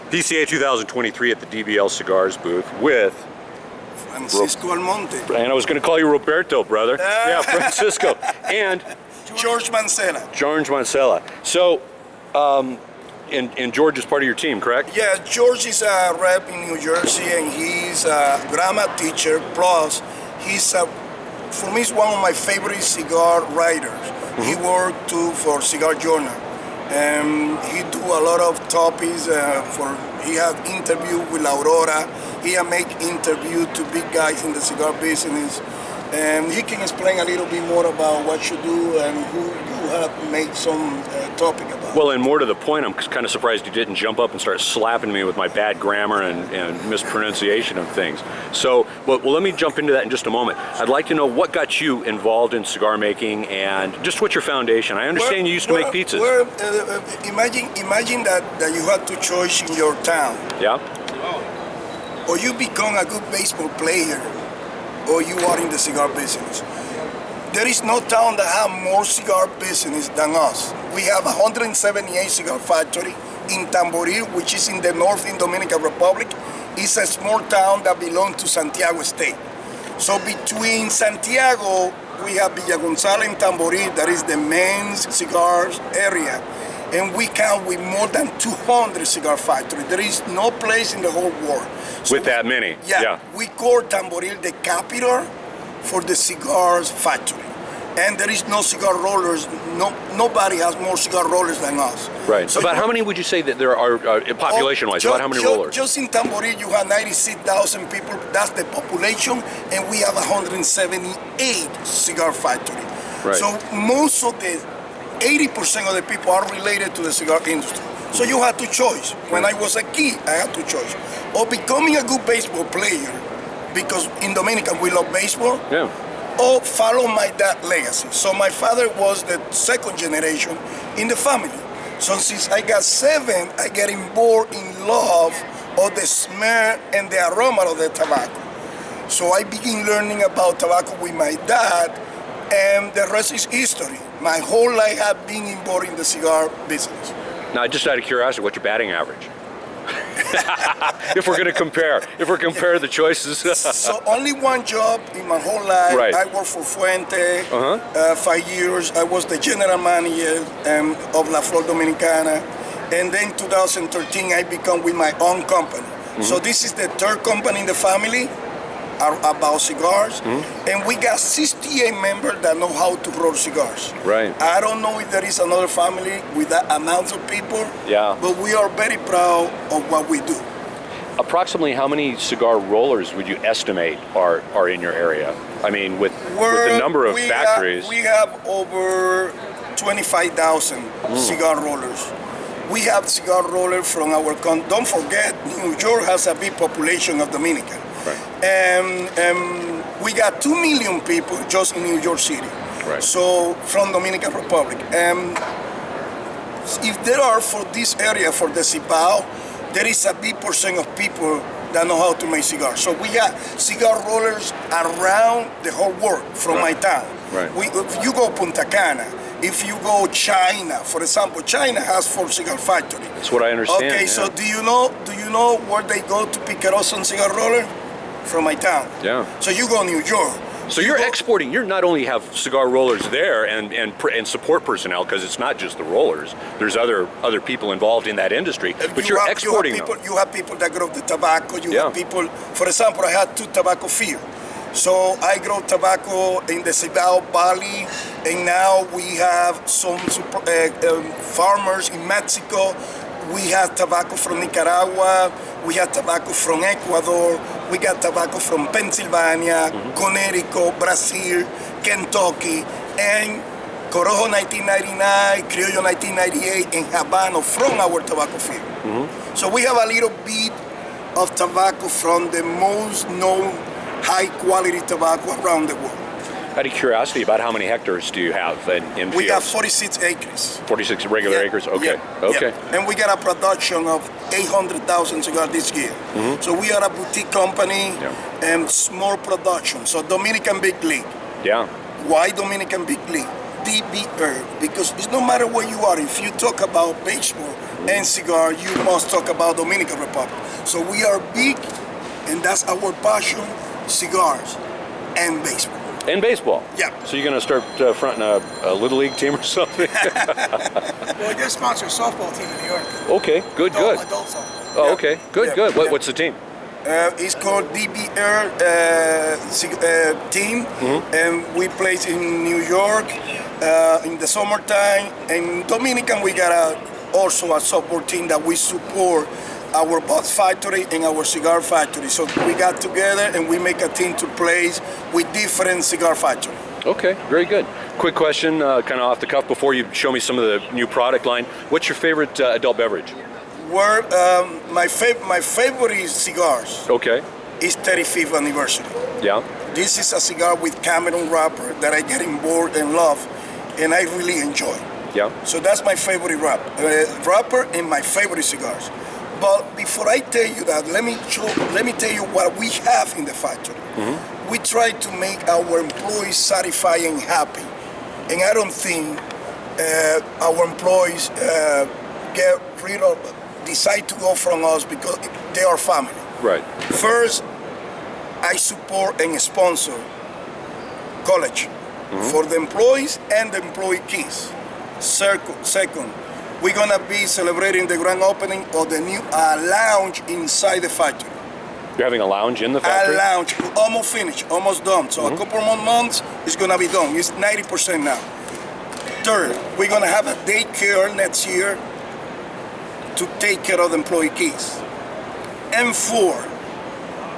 PCA 2023 at the DBL Cigars booth with Francisco Almonte. And I was going to call you Roberto, brother. Yeah, Francisco. And George Mancela. George Mancela. So, and George is part of your team, correct? Yeah, George is a rep in New Jersey, and he's a grammar teacher. Plus, he's for me, he's one of my favorite cigar writers. Mm-hmm. He worked too for Cigar Journal. He do a lot of topics he had interview with Aurora. He make interview to big guys in the cigar business. And he can explain a little bit more about what you do and who you have made some topic about. Well, and more to the point, I'm kind of surprised you didn't jump up and start slapping me with my bad grammar and mispronunciation of things. So, well, let me jump into that in just a moment. I'd like to know what got you involved in cigar making and just what's your foundation. I understand you used to make pizzas. Imagine that you had to choose in your town. Yeah. Or you become a good baseball player, or you are in the cigar business. There is no town that have more cigar business than us. We have 178 cigar factory in Tamboril, which is in the north in Dominican Republic. It's a small town that belongs to Santiago State. So between Santiago, we have Villa González and Tamboril, that is the main cigars area. And we count with more than 200 cigar factories. There is no place in the whole world. So with that many? Yeah. We call Tamboril the capital for the cigars factory. And there is no cigar rollers. Nobody has more cigar rollers than us. Right. So about how many would you say that there are, population-wise, about how many rollers? Just in Tamboril, you have 96,000 people. That's the population. And we have 178 cigar factories. Right. So most of the 80% of the people are related to the cigar industry. So you had to choose. When I was a kid, I had to choose. Or becoming a good baseball player, because in Dominican we love baseball, yeah. Or follow my dad's legacy. So my father was the second generation in the family. So since I got 7, I get involved in love of the smell and the aroma of the tobacco. So I begin learning about tobacco with my dad, and the rest is history. My whole life I've been involved in the cigar business. Now, just out of curiosity, what's your batting average? if we're compare the choices. So only one job in my whole life. Right. I worked for Fuente 5 years. I was the general manager of La Flor Dominicana. And then 2013, I became with my own company. Mm-hmm. So this is the third company in the family about cigars, and we got 68 members that know how to roll cigars. Right. I don't know if there is another family with that amount of people, but we are very proud of what we do. Approximately how many cigar rollers would you estimate are in your area? I mean, with the number of factories. We have over 25,000 cigar rollers. We have cigar rollers from our country. Don't forget, New York has a big population of Dominican. Right. And we got 2 million people just in New York City. Right. So from Dominican Republic. If there are for this area, for the Cibao, there is a big percent of people that know how to make cigars. So we got cigar rollers around the whole world from my town. Right. If you go Punta Cana, if you go China, for example, China has 4 cigar factories. That's what I understand. Okay, so do you know where they go to pick a rosin cigar roller? From my town. Yeah. So you go to New York. So you're exporting. You not only have cigar rollers there and support personnel, because it's not just the rollers. There's other people involved in that industry. But you're exporting them. You have people that grow the tobacco. You have people. For example, I had 2 tobacco fields. So I grow tobacco in the Cibao Valley, and now we have some farmers in Mexico. We have tobacco from Nicaragua. We have tobacco from Ecuador. We got tobacco from Pennsylvania, Connecticut, Brazil, Kentucky, and Corojo 1999, Criollo 1998, and Habano from our tobacco field. So we have a little bit of tobacco from the most known high-quality tobacco around the world. Out of curiosity, about how many hectares do you have in fields? We got 46 acres. 46 regular acres? Okay. Yeah. Okay. Yeah. And we got a production of 800,000 cigars this year. So we are a boutique company and small production. So Dominican Big League. Yeah. Why Dominican Big League? DBL, because it's no matter where you are. If you talk about baseball and cigar, you must talk about Dominican Republic. So we are big, and that's our passion, cigars and baseball. And baseball. Yeah. So you're going to start fronting a little league team or something? Well, they sponsor a softball team in New York. Okay, good, good. Adult softball. Oh, Yeah. okay, good, Yeah. good. Yeah. What's the team? It's called DBL team, and we play in New York in the summertime. And Dominican, we got also a softball team that we support our bud factory and our cigar factory. So we got together and we make a team to play with different cigar factory. Okay, very good. Quick question, kind of off the cuff, before you show me some of the new product line. What's your favorite adult beverage? Where my favorite cigars Okay. is 35th anniversary. Yeah. This is a cigar with Cameron wrapper that I get involved and love, and I really enjoy. Yeah. So that's my favorite wrapper and my favorite cigars. But before I tell you that, let me tell you what we have in the factory. We try to make our employees satisfied and happy, and I don't think our employees decide to go from us because they are family. Right. First, I support and sponsor college for the employees and the employee kids. Second, we're gonna be celebrating the grand opening of the new lounge inside the factory. You're having a lounge in the factory? A lounge, almost finished, almost done. So a couple more months, it's gonna be done. It's 90% now. Third, we're gonna have a daycare next year to take care of the employee kids. And four,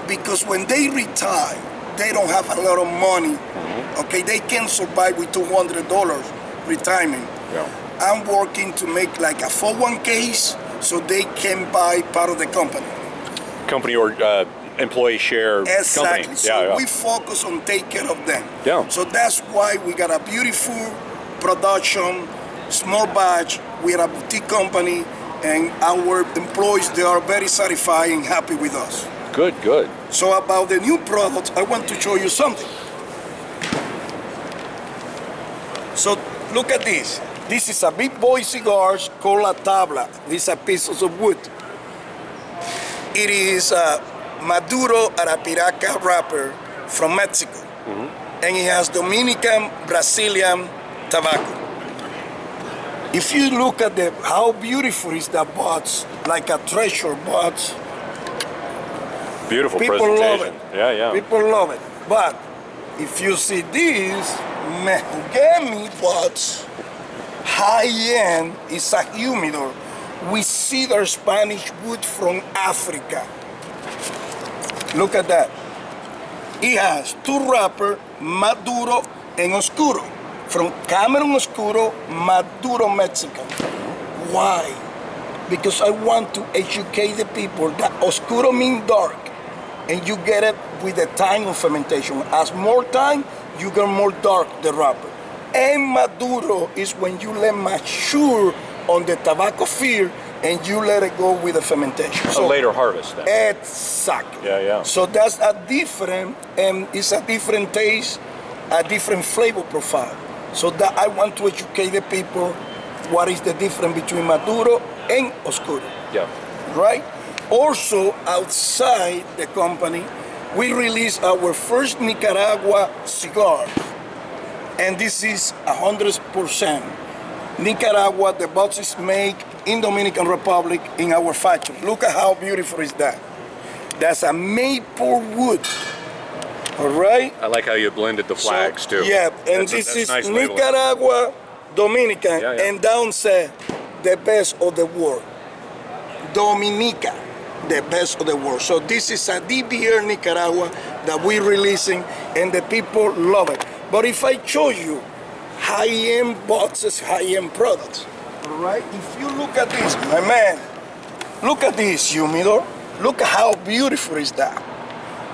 because when they retire, they don't have a lot of money. Okay, they can survive with $200 retirement. Yeah. I'm working to make like a 401ks so they can buy part of the company. Company or employee share Exactly. company. So Yeah. we focus on take care of them. Yeah. So that's why we got a beautiful production, small batch. We are a boutique company, and our employees, they are very satisfied and happy with us. Good, good. So about the new products, I want to show you something. So look at this. This is a big boy cigars called La Tabla. These are pieces of wood. It is a Maduro Arapiraca wrapper from Mexico. And it has Dominican, Brazilian tobacco. If you look at how beautiful is that box, like a treasure box, Beautiful people presentation. love it. Yeah, yeah. People love it. But if you see this mahogany box, high-end, is a humidor with cedar Spanish wood from Africa. Look at that. It has two wrappers, Maduro and Oscuro, from Cameron Oscuro, Maduro, Mexican. Why? Because I want to educate the people that Oscuro means dark, and you get it with the time of fermentation. As more time, you get more dark the wrapper. And Maduro is when you let mature on the tobacco field and you let it go with the fermentation. A later harvest then. Exactly. Yeah, yeah. So that's a different, and it's a different taste, a different flavor profile. So that I want to educate the people what is the difference between Maduro and Oscuro. Yeah. Right? Also, outside the company, we released our first Nicaragua cigar. And this is 100% Nicaragua. The box is made in Dominican Republic in our factory. Look at how beautiful is that. That's a maple wood. All right? I like how you blended the flags too. Yeah, and That's this is nice labeling. Nicaragua, Dominican, Yeah, yeah. and down said the best of the world. Dominica, the best of the world. So this is a DBL Nicaragua that we're releasing, and the people love it. But if I show you high-end boxes, high-end products, all right? If you look at this, my man, look at this humidor. Look at how beautiful is that.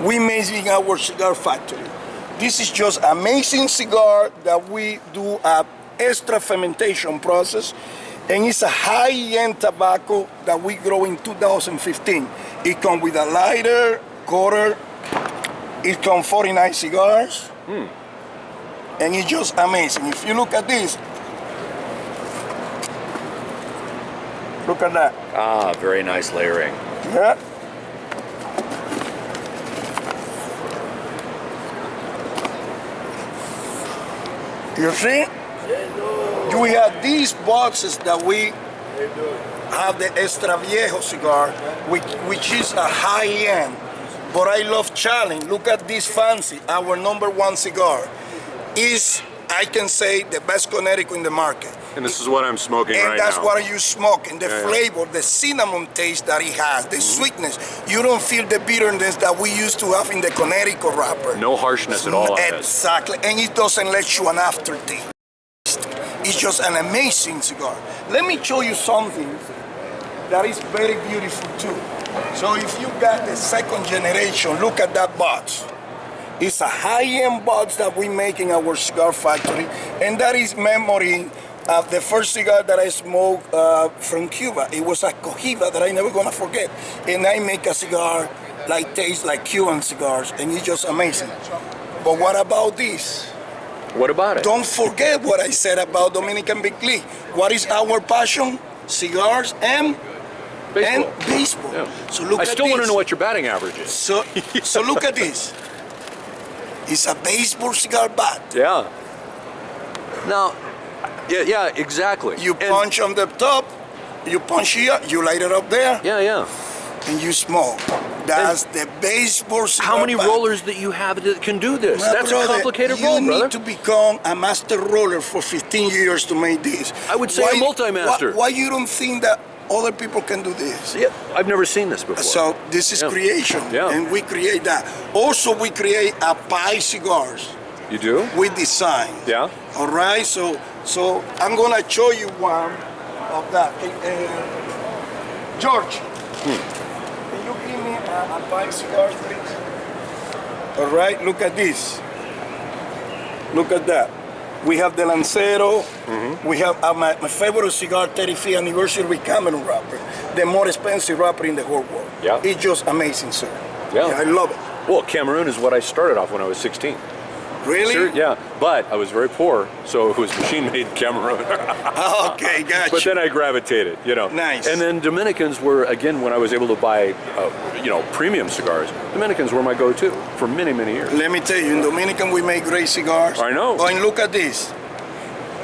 We made in our cigar factory. This is just amazing cigar that we do a extra fermentation process, and it's a high-end tobacco that we grow in 2015. It comes with a lighter, quarter. It comes 49 cigars. And it's just amazing. If you look at this, Look at that. Ah, very nice layering. Yeah. You see? We have these boxes that we have the Extra Viejo cigar, which is a high-end. But I love challenge. Look at this fancy, our #1 cigar. Is, I can say, the best Connecticut in the market. And this is what I'm smoking right now. And that's what you smoking. The flavor, the cinnamon taste that it has, the sweetness. You don't feel the bitterness that we used to have in the Connecticut wrapper. No harshness at all on this. Exactly. And it doesn't let you an aftertaste. It's just an amazing cigar. Let me show you something that is very beautiful too. So if you got the second generation, look at that box. It's a high-end box that we make in our cigar factory, and that is memory of the first cigar that I smoked from Cuba. It was a Cohiba that I never gonna forget. And I make a cigar like tastes like Cuban cigars, and it's just amazing. But what about this? What about it? Don't forget what I said about Dominican Big League. What is our passion? Cigars and baseball. Yeah. So look I at still want to this. know what your batting average is. So look at this. It's a baseball cigar bat. Yeah. Now, yeah, exactly. You punch on the top, you punch here, you light it up there, Yeah. and you smoke. That's the baseball cigar How many bat. rollers that you have that can do this? My That's brother, a complicated you roll, need brother. to become a master roller for 15 years to make this. I would say a multi-master. Why you don't think that other people can do this? Yeah, I've never seen this before. So this is creation, and we create that. Also, we create a pie cigars. You do? With design. Yeah. All right. So I'm gonna show you one of that. George, can you give me a pie cigar, please? All right. Look at this. Look at that. We have the Lancero. We have my favorite cigar, 35th anniversary with Cameron wrapper, the more expensive wrapper in the whole world. Yeah. It's just amazing, sir. Yeah. I love it. Well, Cameroon is what I started off when I was 16. Really? Sure, yeah, but I was very poor, so it was machine-made Cameroon. Okay, gotcha. But then I gravitated, Nice. And then Dominicans were, again, when I was able to buy, premium cigars, Dominicans were my go-to for many, many years. Let me tell you, in Dominican we make great cigars. I know. Oh, and look at this.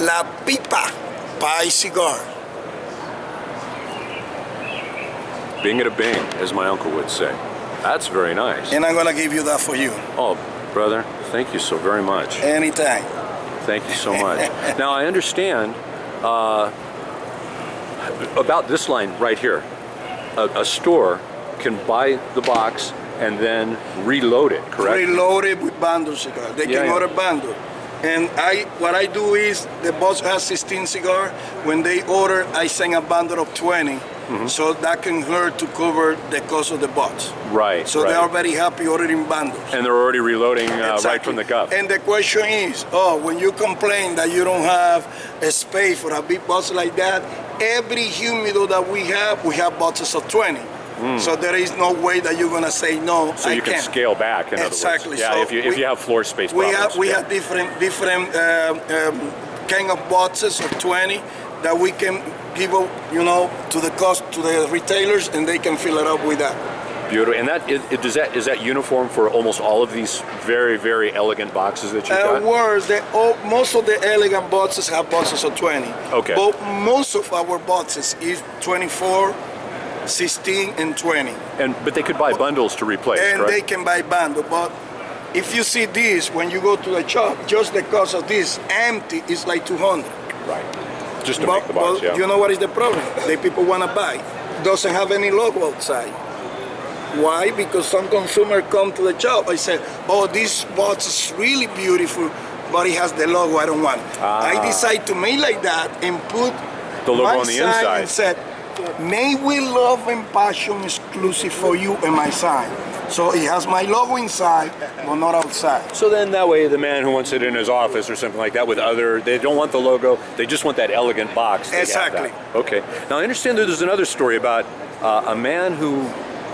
La Pipa pie cigar. Bing it a bing, as my uncle would say. That's very nice. And I'm gonna give you that for you. Oh, brother, thank you so very much. Anytime. Thank you so much. Now, I understand about this line right here. A store can buy the box and then reload it, correct? Reload it with bundle cigar. They can order bundle. And what I do is, the boss has 16 cigar. When they order, I send a bundle of 20. So that can hurt to cover the cost of the box. Right. So they are very happy ordering bundles. And they're already reloading Exactly. right from the cup. And the question is, when you complain that you don't have a space for a big box like that, every humidor that we have boxes of 20. So there is no way that you're gonna say no. So you can scale back. In exactly. Other words. Yeah, So if you have floor space we problems. We have different kind of boxes of 20 that we can give to the retailers, and they can fill it up with that. Beautiful. And is that uniform for almost all of these very, very elegant boxes that you got? Most of the elegant boxes have boxes of 20. Okay. But most of our boxes is 24, 16, and 20. But they could buy bundles to replace, And correct? they can buy bundle. But if you see this, when you go to the shop, just the cost of this empty is like 200. Right. Just to make the box, but you know what is the problem? The people want to buy. Doesn't have any logo outside. Why? Because some consumer come to the shop and say, oh, this box is really beautiful, but it has the logo, I don't want it. I decide to make like that and put the logo my on the sign inside. And said, made with love and passion, exclusive for you and my sign. So it has my logo inside, but not outside. So then that way the man who wants it in his office or something like that they don't want the logo, they just want that elegant box. Exactly. Okay. Now I understand that there's another story about a man who,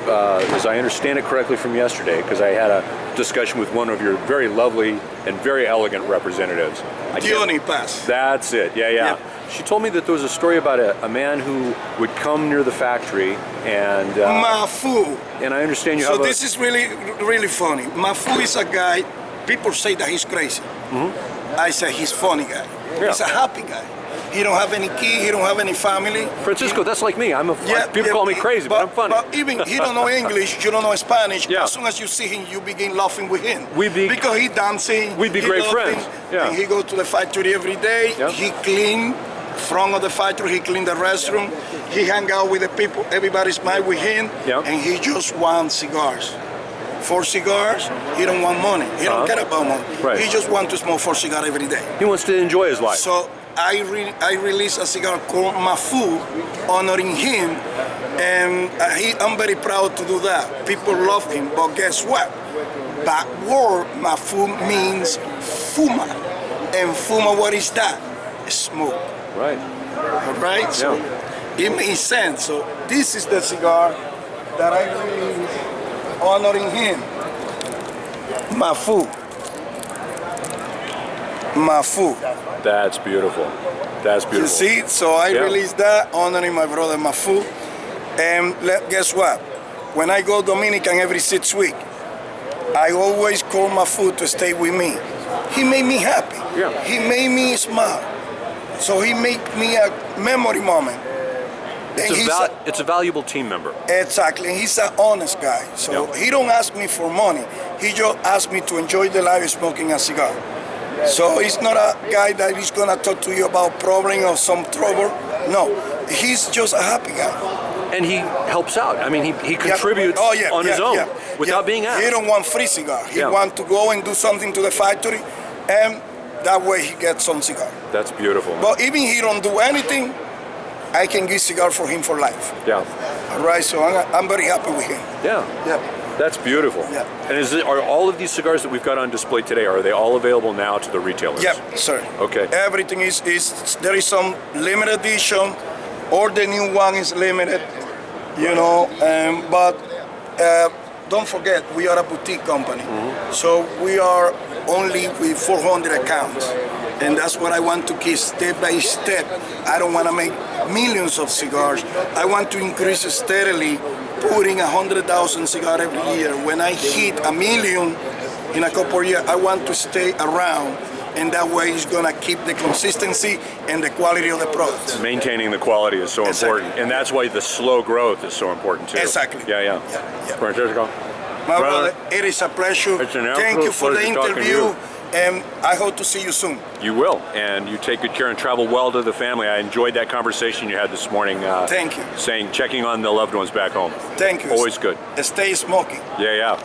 as I understand it correctly from yesterday, because I had a discussion with one of your very lovely and very elegant representatives. Diony Paz. That's it, yeah. She told me that there was a story about a man who would come near the factory and... Mafu. And I understand you So have this is really funny. Mafu is a guy, people say that he's crazy. I say he's funny guy. Yeah. He's a happy guy. He don't have any kid, he don't have any family. Francisco, that's like me. People call me crazy, but I'm funny. But even he don't know English, you don't know Spanish. Yeah. As soon as you see him, you begin laughing with him. Because he dancing. We'd be great friends. Yeah. And he go to the factory every day. Yeah. He clean front of the factory. He clean the restroom. He hang out with the people. Everybody smile with him. Yeah. And he just wants cigars. 4 cigars. He don't want money. He don't care about money. Right. He just want to smoke 4 cigars every day. He wants to enjoy his life. So I released a cigar called Mafu, honoring him, and I'm very proud to do that. People love him, but guess what? That word Mafu means fuma, and fuma, what is that? Smoke. Right. All right. So it makes sense. So this is the cigar that I released, honoring him. Mafu. Mafu. That's beautiful. That's beautiful. You see, so I released that, honoring my brother Mafu. And guess what? When I go Dominican every 6 weeks, I always call Mafu to stay with me. He made me happy. Yeah. He made me smile. So he made me a memory moment. It's a valuable team member. Exactly. He's an honest guy. So he don't ask me for money. He just asks me to enjoy the life smoking a cigar. So he's not a guy that is gonna talk to you about problem or some trouble. No, he's just a happy guy. And he helps out. I mean, he contributes on his own without being asked. He don't want free cigar. He want to go and do something to the factory, and that way he gets some cigar. That's beautiful. But even he don't do anything, I can give cigar for him for life. Yeah. All right, so I'm very happy with him. Yeah. Yeah. That's beautiful. Yeah. And are all of these cigars that we've got on display today, are they all available now to the retailers? Yeah, sir. Okay. Everything is there is some limited edition, or the new one is limited, you know, but don't forget, we are a boutique company. So we are only with 400 accounts. And that's what I want to keep step by step. I don't want to make millions of cigars. I want to increase steadily, putting 100,000 cigars every year. When I hit 1 million in a couple of years, I want to stay around, and that way it's gonna keep the consistency and the quality of the product. Maintaining the quality is so important, and that's why the slow growth is so important too. Exactly. Yeah. Francisco, my brother, it is a pleasure. It's an Thank you for the pleasure talking to interview, you. and I hope to see you soon. You will, and you take good care and travel well to the family. I enjoyed that conversation you had this morning. Thank you. Checking on the loved ones back home. Thank you. Always good. Stay smoking. Yeah.